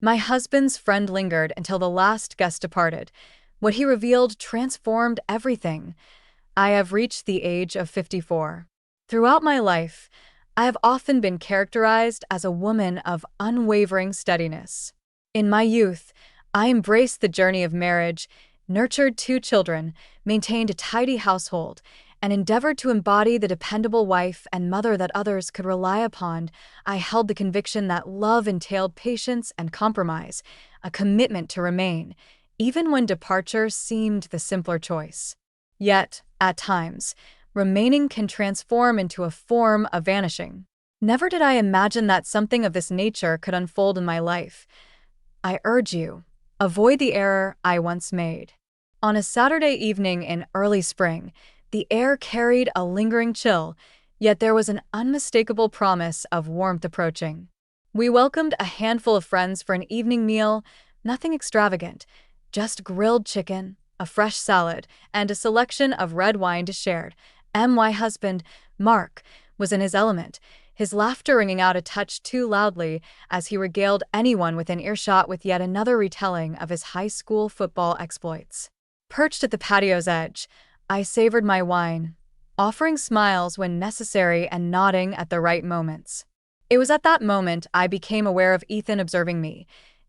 My husband's friend lingered until the last guest departed. What he revealed transformed everything. I have reached the age of 54. Throughout my life, I have often been characterized as a woman of unwavering steadiness. In my youth, I embraced the journey of marriage, nurtured 2 children, maintained a tidy household, and endeavored to embody the dependable wife and mother that others could rely upon. I held the conviction that love entailed patience and compromise, a commitment to remain, even when departure seemed the simpler choice. Yet, at times, remaining can transform into a form of vanishing. Never did I imagine that something of this nature could unfold in my life. I urge you, avoid the error I once made. On a Saturday evening in early spring, the air carried a lingering chill, yet there was an unmistakable promise of warmth approaching. We welcomed a handful of friends for an evening meal, nothing extravagant, just grilled chicken, a fresh salad, and a selection of red wine to share. My husband, Mark, was in his element, his laughter ringing out a touch too loudly as he regaled anyone within earshot with yet another retelling of his high school football exploits. Perched at the patio's edge, I savored my wine, offering smiles when necessary and nodding at the right moments. It was at that moment I became aware of Ethan observing me.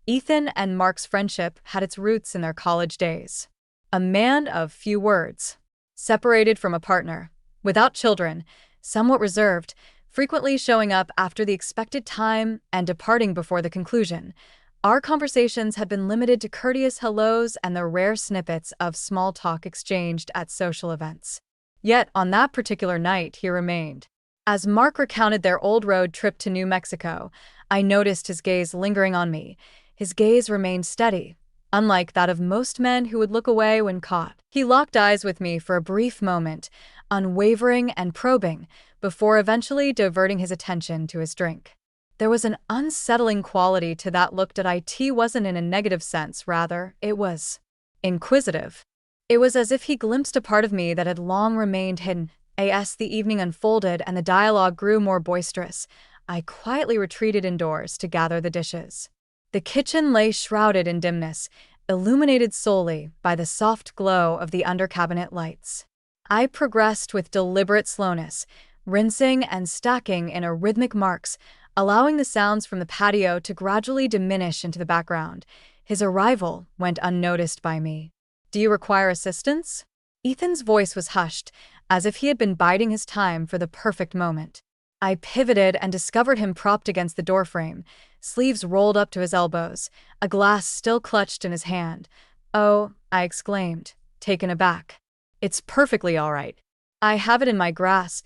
Ethan and Mark's friendship had its roots in their college days. A man of few words, separated from a partner, without children, somewhat reserved, frequently showing up after the expected time and departing before the conclusion. Our conversations had been limited to courteous hellos and the rare snippets of small talk exchanged at social events. Yet, on that particular night, he remained. As Mark recounted their old road trip to New Mexico, I noticed his gaze lingering on me. His gaze remained steady, unlike that of most men who would look away when caught. He locked eyes with me for a brief moment, unwavering and probing, before eventually diverting his attention to his drink. There was an unsettling quality to that look that it wasn't in a negative sense, rather, it was inquisitive. It was as if he glimpsed a part of me that had long remained hidden. As the evening unfolded and the dialogue grew more boisterous, I quietly retreated indoors to gather the dishes. The kitchen lay shrouded in dimness, illuminated solely by the soft glow of the under-cabinet lights. I progressed with deliberate slowness, rinsing and stacking in a rhythmic marks, allowing the sounds from the patio to gradually diminish into the background. His arrival went unnoticed by me. "Do you require assistance?" Ethan's voice was hushed, as if he had been biding his time for the perfect moment. I pivoted and discovered him propped against the doorframe, sleeves rolled up to his elbows, a glass still clutched in his hand. "Oh," I exclaimed, taken aback. "It's perfectly all right. I have it in my grasp."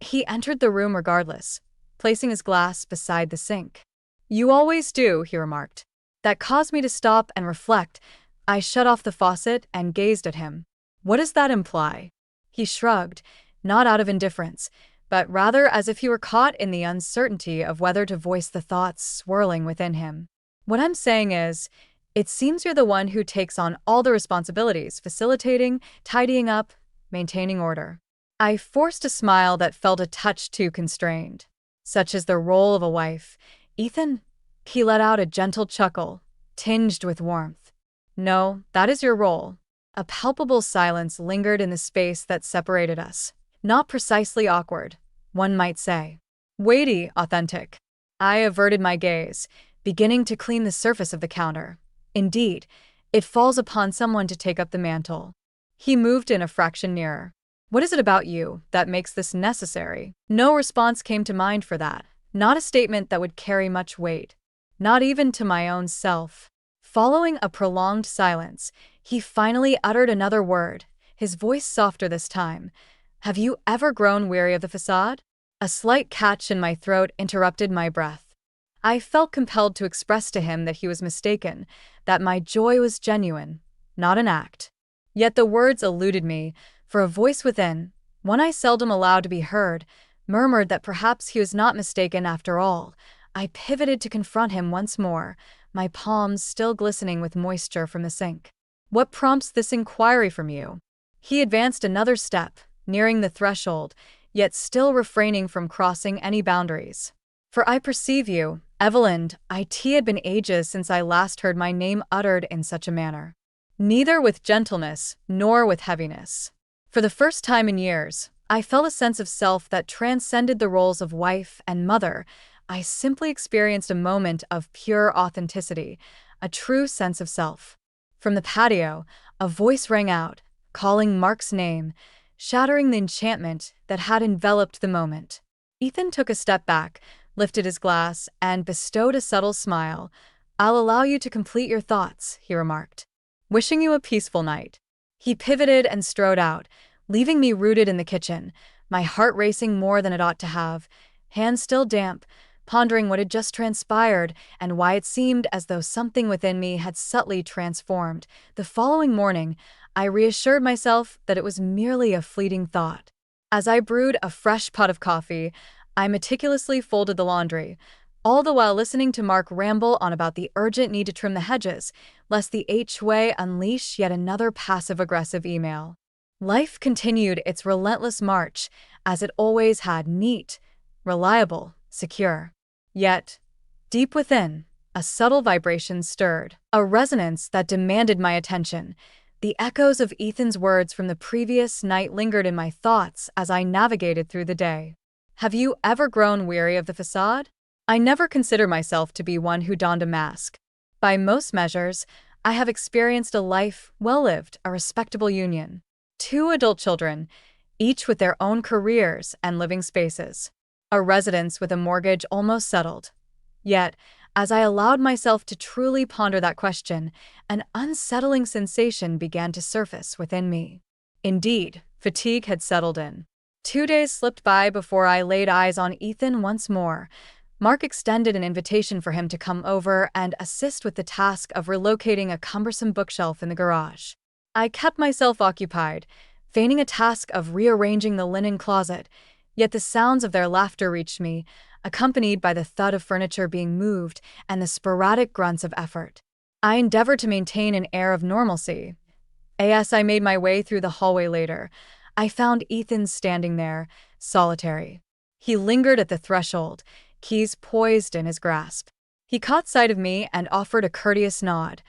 He entered the room regardless, placing his glass beside the sink. "You always do," he remarked. That caused me to stop and reflect. I shut off the faucet and gazed at him. "What does that imply?" He shrugged, not out of indifference, but rather as if he were caught in the uncertainty of whether to voice the thoughts swirling within him. "What I'm saying is, it seems you're the one who takes on all the responsibilities, facilitating, tidying up, maintaining order." I forced a smile that felt a touch too constrained. "Such is the role of a wife, Ethan." He let out a gentle chuckle, tinged with warmth. "No, that is your role." A palpable silence lingered in the space that separated us. Not precisely awkward, one might say. Weighty, authentic. I averted my gaze, beginning to clean the surface of the counter. Indeed, it falls upon someone to take up the mantle. He moved in a fraction nearer. "What is it about you that makes this necessary?" No response came to mind for that. Not a statement that would carry much weight. Not even to my own self. Following a prolonged silence, he finally uttered another word, his voice softer this time. "Have you ever grown weary of the facade?" A slight catch in my throat interrupted my breath. I felt compelled to express to him that he was mistaken, that my joy was genuine, not an act. Yet the words eluded me, for a voice within, one I seldom allowed to be heard, murmured that perhaps he was not mistaken after all. I pivoted to confront him once more, my palms still glistening with moisture from the sink. "What prompts this inquiry from you?" He advanced another step, nearing the threshold, yet still refraining from crossing any boundaries. "For I perceive you, Evelyn, it had been ages since I last heard my name uttered in such a manner. Neither with gentleness nor with heaviness. For the first time in years, I felt a sense of self that transcended the roles of wife and mother. I simply experienced a moment of pure authenticity, a true sense of self. From the patio, a voice rang out, calling Mark's name, shattering the enchantment that had enveloped the moment. Ethan took a step back, lifted his glass, and bestowed a subtle smile. "I'll allow you to complete your thoughts," he remarked. "Wishing you a peaceful night." He pivoted and strode out, leaving me rooted in the kitchen, my heart racing more than it ought to have, hands still damp, pondering what had just transpired and why it seemed as though something within me had subtly transformed. The following morning, I reassured myself that it was merely a fleeting thought. As I brewed a fresh pot of coffee, I meticulously folded the laundry, all the while listening to Mark ramble on about the urgent need to trim the hedges, lest the HWA unleash yet another passive-aggressive email. Life continued its relentless march, as it always had, neat, reliable, secure. Yet, deep within, a subtle vibration stirred, a resonance that demanded my attention. The echoes of Ethan's words from the previous night lingered in my thoughts as I navigated through the day. Have you ever grown weary of the facade? I never consider myself to be one who donned a mask. By most measures, I have experienced a life well lived, a respectable union. 2 adult children, each with their own careers and living spaces. A residence with a mortgage almost settled. Yet, as I allowed myself to truly ponder that question, an unsettling sensation began to surface within me. Indeed, fatigue had settled in. 2 days slipped by before I laid eyes on Ethan once more. Mark extended an invitation for him to come over and assist with the task of relocating a cumbersome bookshelf in the garage. I kept myself occupied, feigning a task of rearranging the linen closet, yet the sounds of their laughter reached me, accompanied by the thud of furniture being moved and the sporadic grunts of effort. I endeavored to maintain an air of normalcy. As I made my way through the hallway later, I found Ethan standing there, solitary. He lingered at the threshold, keys poised in his grasp. He caught sight of me and offered a courteous nod.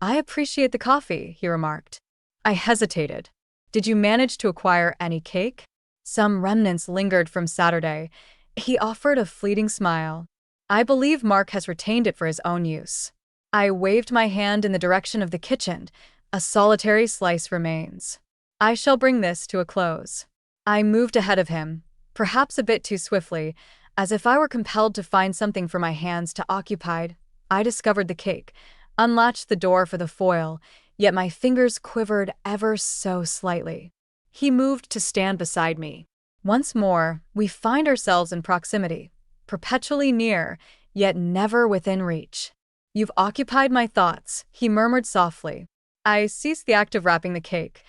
"I appreciate the coffee," he remarked. I hesitated. "Did you manage to acquire any cake?" "Some remnants lingered from Saturday." He offered a fleeting smile. "I believe Mark has retained it for his own use." I waved my hand in the direction of the kitchen. "A solitary slice remains. I shall bring this to a close." I moved ahead of him, perhaps a bit too swiftly, as if I were compelled to find something for my hands to occupy. I discovered the cake, unlatched the door for the foil, yet my fingers quivered ever so slightly. He moved to stand beside me. Once more, we find ourselves in proximity, perpetually near, yet never within reach. "You've occupied my thoughts," he murmured softly. I ceased the act of wrapping the cake.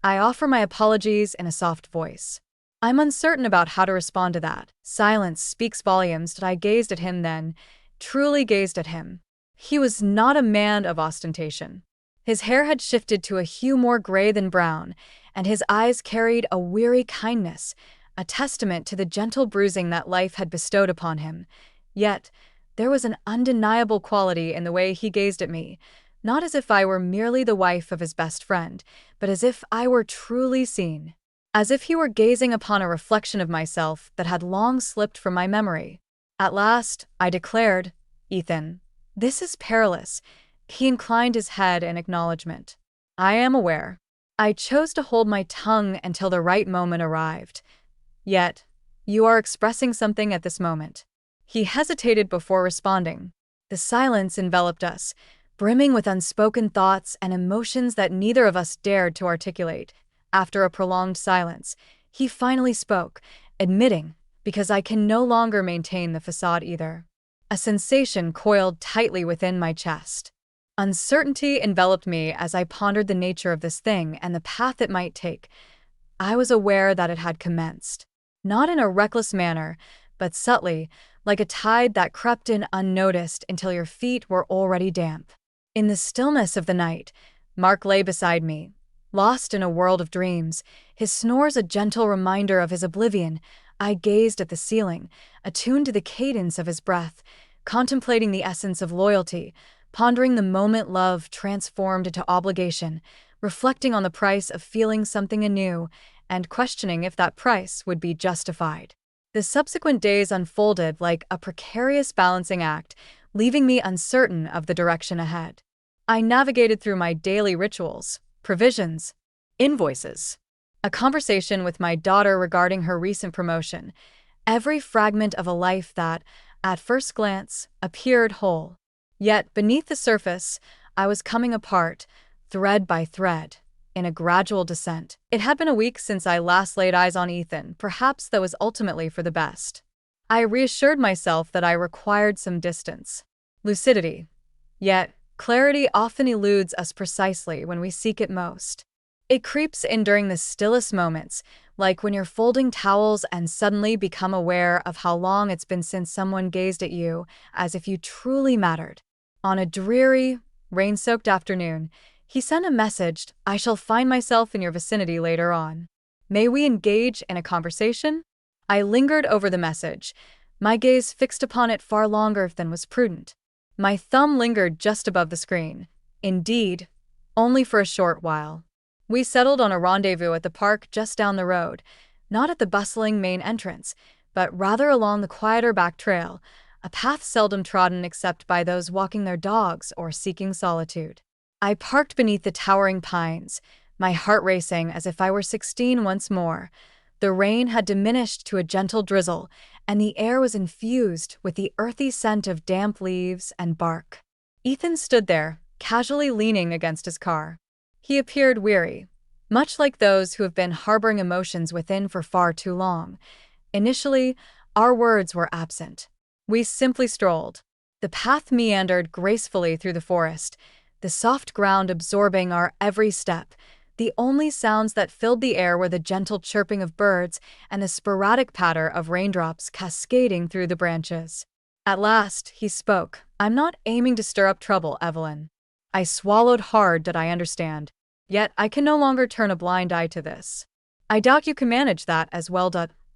I offer my apologies in a soft voice. I'm uncertain about how to respond to that. Silence speaks volumes. I gazed at him then, truly gazed at him. He was not a man of ostentation. His hair had shifted to a hue more gray than brown, and his eyes carried a weary kindness, a testament to the gentle bruising that life had bestowed upon him. Yet, there was an undeniable quality in the way he gazed at me, not as if I were merely the wife of his best friend, but as if I were truly seen. As if he were gazing upon a reflection of myself that had long slipped from my memory. At last, I declared, "Ethan, this is perilous." He inclined his head in acknowledgement. "I am aware." I chose to hold my tongue until the right moment arrived. "Yet, you are expressing something at this moment." He hesitated before responding. The silence enveloped us, brimming with unspoken thoughts and emotions that neither of us dared to articulate. After a prolonged silence, he finally spoke, admitting, "Because I can no longer maintain the facade either." A sensation coiled tightly within my chest. Uncertainty enveloped me as I pondered the nature of this thing and the path it might take. I was aware that it had commenced. Not in a reckless manner, but subtly, like a tide that crept in unnoticed until your feet were already damp. In the stillness of the night, Mark lay beside me, lost in a world of dreams, his snores a gentle reminder of his oblivion. I gazed at the ceiling, attuned to the cadence of his breath, contemplating the essence of loyalty, pondering the moment love transformed into obligation, reflecting on the price of feeling something anew, and questioning if that price would be justified. The subsequent days unfolded like a precarious balancing act, leaving me uncertain of the direction ahead. I navigated through my daily rituals, provisions, invoices, a conversation with my daughter regarding her recent promotion, every fragment of a life that, at first glance, appeared whole. Yet, beneath the surface, I was coming apart, thread by thread, in a gradual descent. It had been a week since I last laid eyes on Ethan, perhaps that was ultimately for the best. I reassured myself that I required some distance, lucidity. Yet, clarity often eludes us precisely when we seek it most. It creeps in during the stillest moments, like when you're folding towels and suddenly become aware of how long it's been since someone gazed at you, as if you truly mattered. On a dreary, rain-soaked afternoon, he sent a message, "I shall find myself in your vicinity later on. May we engage in a conversation?" I lingered over the message, my gaze fixed upon it far longer than was prudent. My thumb lingered just above the screen. Indeed, only for a short while. We settled on a rendezvous at the park just down the road, not at the bustling main entrance, but rather along the quieter back trail, a path seldom trodden except by those walking their dogs or seeking solitude. I parked beneath the towering pines, my heart racing as if I were 16 once more. The rain had diminished to a gentle drizzle, and the air was infused with the earthy scent of damp leaves and bark. Ethan stood there, casually leaning against his car. He appeared weary, much like those who have been harboring emotions within for far too long. Initially, our words were absent. We simply strolled. The path meandered gracefully through the forest, the soft ground absorbing our every step. The only sounds that filled the air were the gentle chirping of birds and the sporadic patter of raindrops cascading through the branches. At last, he spoke. "I'm not aiming to stir up trouble, Evelyn." I swallowed hard. Did I understand? Yet I can no longer turn a blind eye to this. "I doubt you can manage that as well."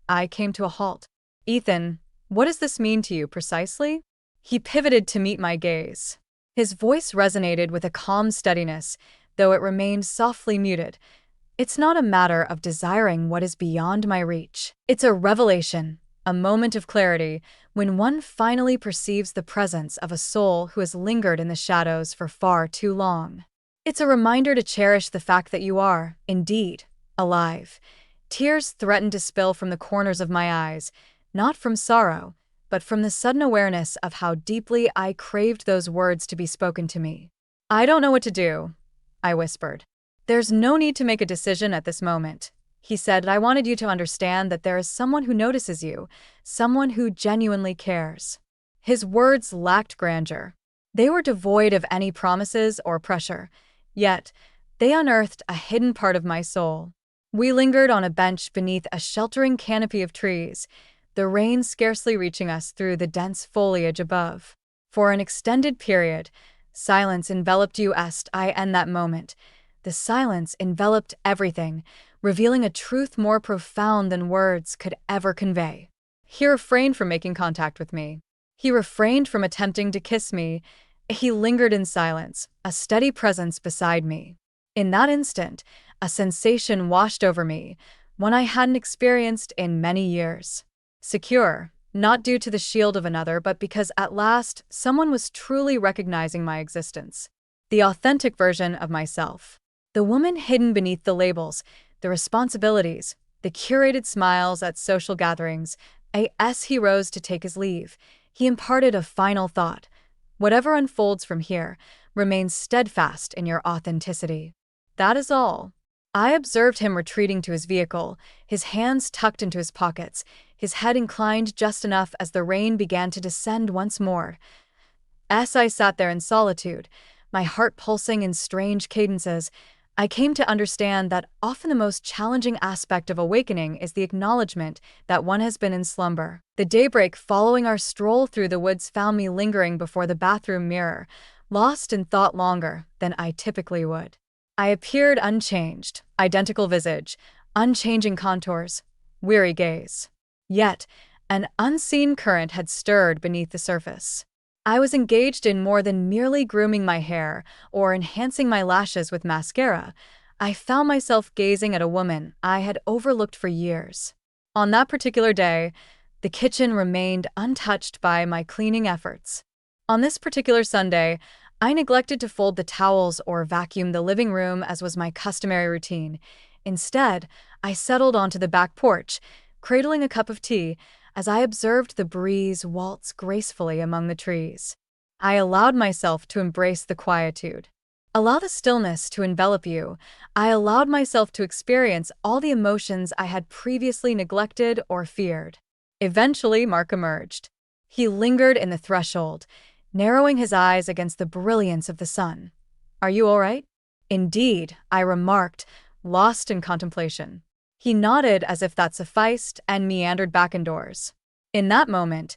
I came to a halt. "Ethan, what does this mean to you precisely?" He pivoted to meet my gaze. His voice resonated with a calm steadiness, though it remained softly muted. "It's not a matter of desiring what is beyond my reach. It's a revelation, a moment of clarity, when one finally perceives the presence of a soul who has lingered in the shadows for far too long. It's a reminder to cherish the fact that you are, indeed, alive." Tears threatened to spill from the corners of my eyes, not from sorrow, but from the sudden awareness of how deeply I craved those words to be spoken to me. "I don't know what to do," I whispered. "There's no need to make a decision at this moment," he said. "I wanted you to understand that there is someone who notices you, someone who genuinely cares." His words lacked grandeur. They were devoid of any promises or pressure, yet they unearthed a hidden part of my soul. We lingered on a bench beneath a sheltering canopy of trees, the rain scarcely reaching us through the dense foliage above. For an extended period, silence enveloped us. In that moment, the silence enveloped everything, revealing a truth more profound than words could ever convey. He refrained from making contact with me. He refrained from attempting to kiss me. He lingered in silence, a steady presence beside me. In that instant, a sensation washed over me, one I hadn't experienced in many years. Secure, not due to the shield of another, but because at last someone was truly recognizing my existence. The authentic version of myself. The woman hidden beneath the labels, the responsibilities, the curated smiles at social gatherings. As he rose to take his leave, he imparted a final thought. "Whatever unfolds from here, remains steadfast in your authenticity." That is all. I observed him retreating to his vehicle, his hands tucked into his pockets, his head inclined just enough as the rain began to descend once more. As I sat there in solitude, my heart pulsing in strange cadences, I came to understand that often the most challenging aspect of awakening is the acknowledgement that one has been in slumber. The daybreak following our stroll through the woods found me lingering before the bathroom mirror, lost in thought longer than I typically would. I appeared unchanged, identical visage, unchanging contours, weary gaze. Yet, an unseen current had stirred beneath the surface. I was engaged in more than merely grooming my hair or enhancing my lashes with mascara. I found myself gazing at a woman I had overlooked for years. On that particular day, the kitchen remained untouched by my cleaning efforts. On this particular Sunday, I neglected to fold the towels or vacuum the living room as was my customary routine. Instead, I settled onto the back porch, cradling a cup of tea as I observed the breeze waltz gracefully among the trees. I allowed myself to embrace the quietude. Allow the stillness to envelop you. I allowed myself to experience all the emotions I had previously neglected or feared. Eventually, Mark emerged. He lingered in the threshold, narrowing his eyes against the brilliance of the sun. "Are you all right?" "Indeed," I remarked, lost in contemplation. He nodded as if that sufficed and meandered back indoors. In that moment,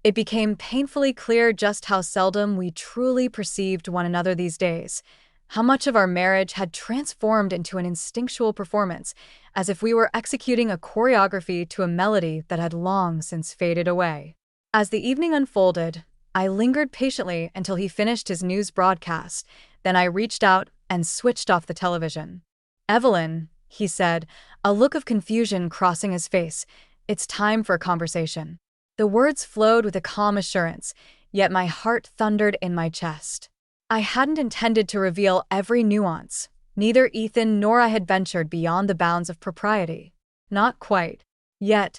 it became painfully clear just how seldom we truly perceived one another these days, how much of our marriage had transformed into an instinctual performance, as if we were executing a choreography to a melody that had long since faded away. As the evening unfolded, I lingered patiently until he finished his news broadcast, then I reached out and switched off the television. "Evelyn," he said, a look of confusion crossing his face, "it's time for a conversation." The words flowed with a calm assurance, yet my heart thundered in my chest. I hadn't intended to reveal every nuance. Neither Ethan nor I had ventured beyond the bounds of propriety. Not quite. Yet,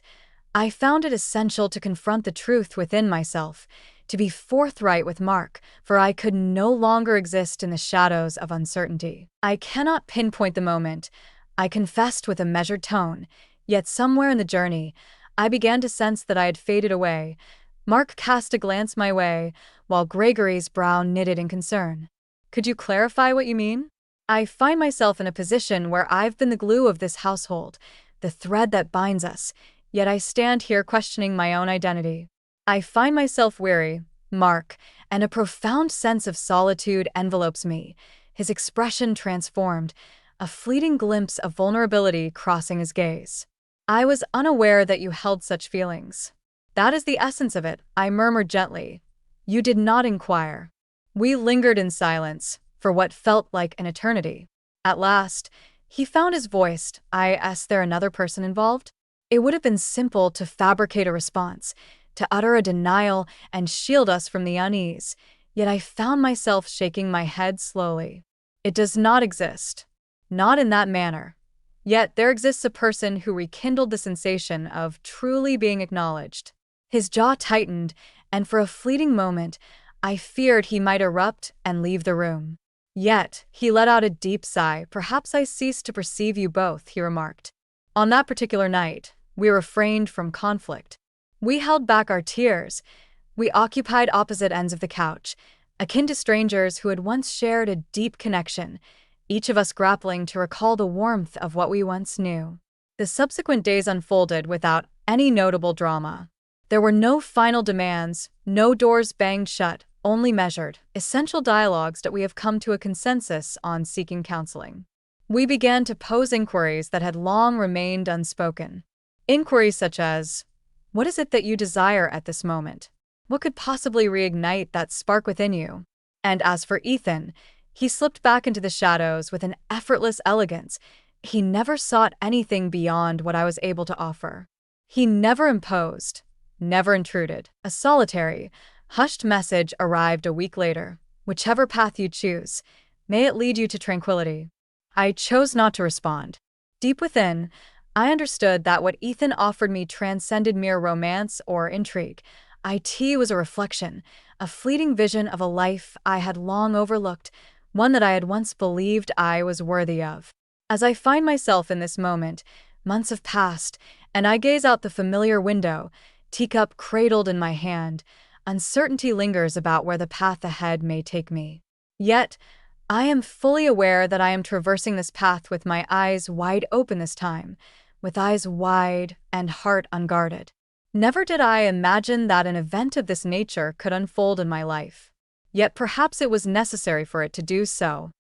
I found it essential to confront the truth within myself, to be forthright with Mark, for I could no longer exist in the shadows of uncertainty. "I cannot pinpoint the moment," I confessed with a measured tone, yet somewhere in the journey, I began to sense that I had faded away. Mark cast a glance my way, while Gregory's brow knitted in concern. "Could you clarify what you mean?" "I find myself in a position where I've been the glue of this household, the thread that binds us, yet I stand here questioning my own identity. I find myself weary, Mark, and a profound sense of solitude envelopes me." His expression transformed, a fleeting glimpse of vulnerability crossing his gaze. "I was unaware that you held such feelings." "That is the essence of it," I murmured gently. "You did not inquire." We lingered in silence, for what felt like an eternity. At last, he found his voice. "Is there another person involved?" It would have been simple to fabricate a response, to utter a denial and shield us from the unease, yet I found myself shaking my head slowly. "It does not exist. Not in that manner. Yet there exists a person who rekindled the sensation of truly being acknowledged." His jaw tightened, and for a fleeting moment, I feared he might erupt and leave the room. Yet, he let out a deep sigh. "Perhaps I ceased to perceive you both," he remarked. On that particular night, we refrained from conflict. We held back our tears. We occupied opposite ends of the couch, akin to strangers who had once shared a deep connection, each of us grappling to recall the warmth of what we once knew. The subsequent days unfolded without any notable drama. There were no final demands, no doors banged shut, only measured, essential dialogues that we have come to a consensus on seeking counseling. We began to pose inquiries that had long remained unspoken. Inquiries such as, "What is it that you desire at this moment? What could possibly reignite that spark within you?" And as for Ethan, he slipped back into the shadows with an effortless elegance. He never sought anything beyond what I was able to offer. He never imposed, never intruded. A solitary, hushed message arrived a week later. "Whichever path you choose, may it lead you to tranquility." I chose not to respond. Deep within, I understood that what Ethan offered me transcended mere romance or intrigue. It was a reflection, a fleeting vision of a life I had long overlooked, one that I had once believed I was worthy of. As I find myself in this moment, months have passed, and I gaze out the familiar window, teacup cradled in my hand. Uncertainty lingers about where the path ahead may take me. Yet, I am fully aware that I am traversing this path with my eyes wide open this time, with eyes wide and heart unguarded. Never did I imagine that an event of this nature could unfold in my life. Yet perhaps it was necessary for it to do so.